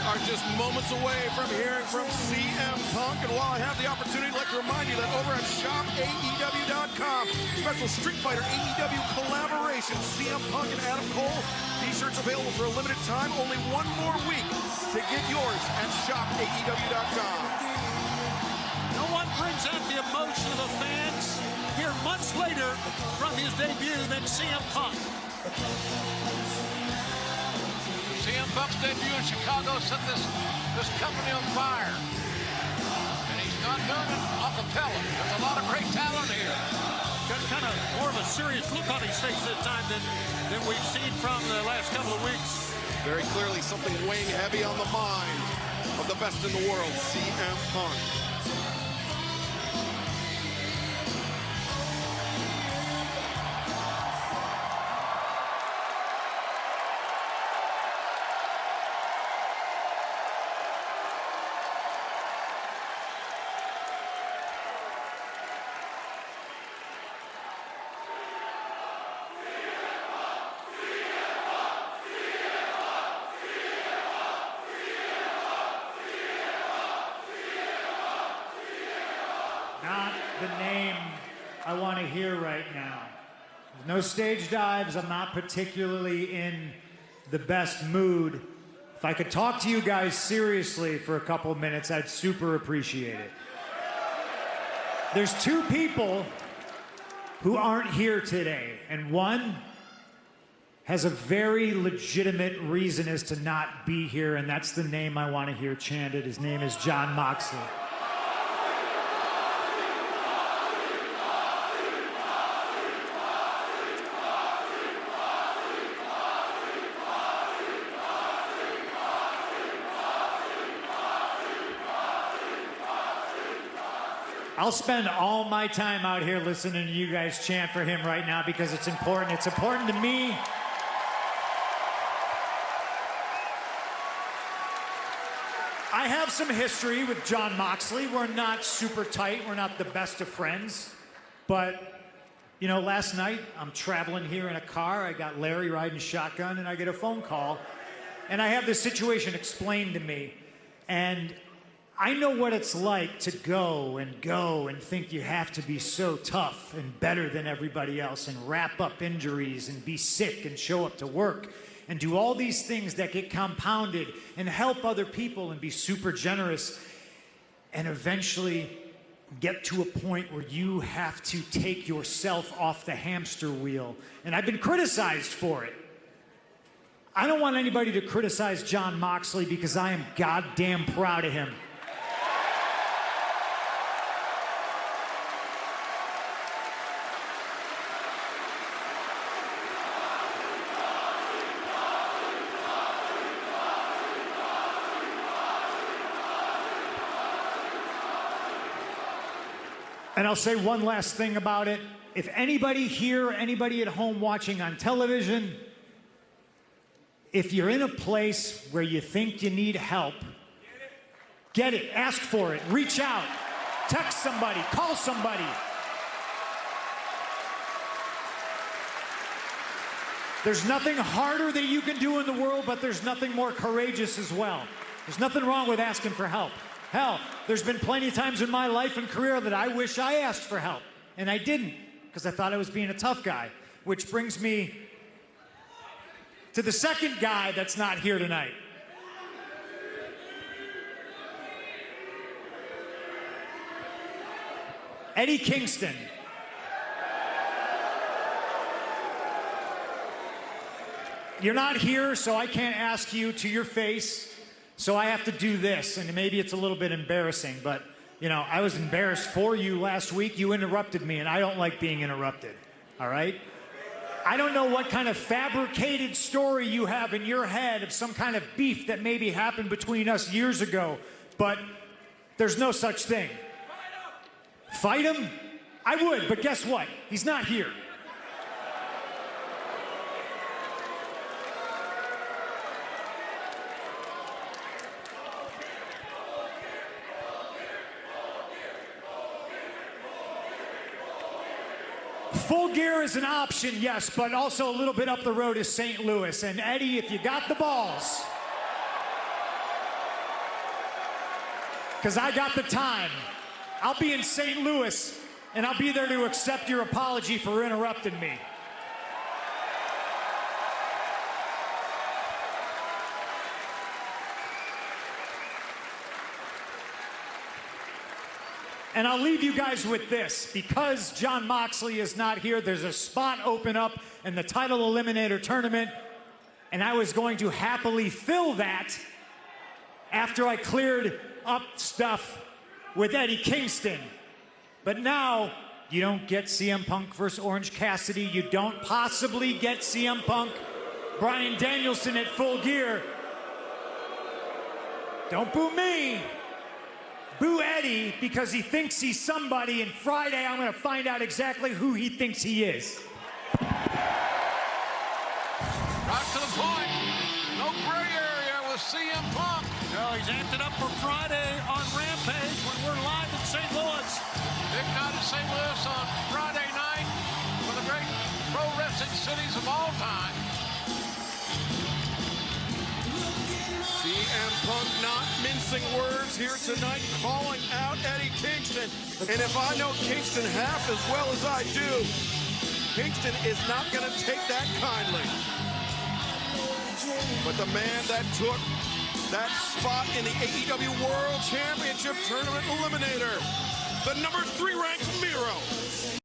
are just moments away from hearing from CM Punk. And while I have the opportunity, I'd like to remind you that over at ShopAEW.com, special Street Fighter AEW collaboration, CM Punk and Adam Cole. T-shirts available for a limited time, only one more week to get yours at ShopAEW.com. No one brings out the emotion of the fans here months later from his debut than CM Punk. CM Punk's debut in Chicago set this company on fire. And he's not doing it a cappella. There's a lot of great talent here. Got kind of more of a serious look on his face this time than we've seen from the last couple of weeks. Very clearly something weighing heavy on the mind of the best in the world, CM Punk. Not the name I want to hear right now. There's no stage dives. I'm not particularly in the best mood. If I could talk to you guys seriously for a couple of minutes, I'd super appreciate it. There's two people who aren't here today, and one has a very legitimate reason as to not be here, and that's the name I want to hear chanted. His name is Jon Moxley. I'll spend all my time out here listening to you guys chant for him right now because it's important. It's important to me. I have some history with Jon Moxley. We're not super tight. We're not the best of friends. But, you know, last night I'm traveling here in a car. I got Larry riding shotgun and I get a phone call. And I have this situation explained to me. And I know what it's like to go and think you have to be so tough and better than everybody else and wrap up injuries and be sick and show up to work and do all these things that get compounded and help other people and be super generous and eventually get to a point where you have to take yourself off the hamster wheel. And I've been criticized for it. I don't want anybody to criticize Jon Moxley because I am goddamn proud of him. And I'll say one last thing about it. If anybody here, anybody at home watching on television, if you're in a place where you think you need help, get it, ask for it, reach out, text somebody, call somebody. There's nothing harder that you can do in the world, but there's nothing more courageous as well. There's nothing wrong with asking for help. Hell, there's been plenty of times in my life and career that I wish I asked for help, and I didn't, because I thought I was being a tough guy, which brings me to the second guy that's not here tonight. Eddie Kingston. You're not here, so I can't ask you to your face. So I have to do this, and maybe it's a little bit embarrassing, but, you know, I was embarrassed for you last week. You interrupted me, and I don't like being interrupted, all right? I don't know what kind of fabricated story you have in your head of some kind of beef that maybe happened between us years ago, but there's no such thing. Fight him? I would, but guess what? He's not here. Full Gear is an option, yes, but also a little bit up the road is St. Louis. And Eddie, if you got the balls, because I got the time. I'll be in St. Louis, and I'll be there to accept your apology for interrupting me. And I'll leave you guys with this. Because Jon Moxley is not here, there's a spot open up in the Title Eliminator Tournament, and I was going to happily fill that after I cleared up stuff with Eddie Kingston. But now, you don't get CM Punk versus Orange Cassidy. You don't possibly get CM Punk, Bryan Danielson at Full Gear. Don't boo me. Boo Eddie because he thinks he's somebody, and Friday I'm going to find out exactly who he thinks he is. Right to the point. No gray area with CM Punk. No, he's amped it up for Friday on Rampage when we're live in St. Louis. Big night in St. Louis on Friday night. One of the great pro wrestling cities of all time. CM Punk not mincing words here tonight, calling out Eddie Kingston. And if I know Kingston half as well as I do, Kingston is not going to take that kindly. But the man that took that spot in the AEW World Championship Tournament Eliminator, the number 3 ranked Miro.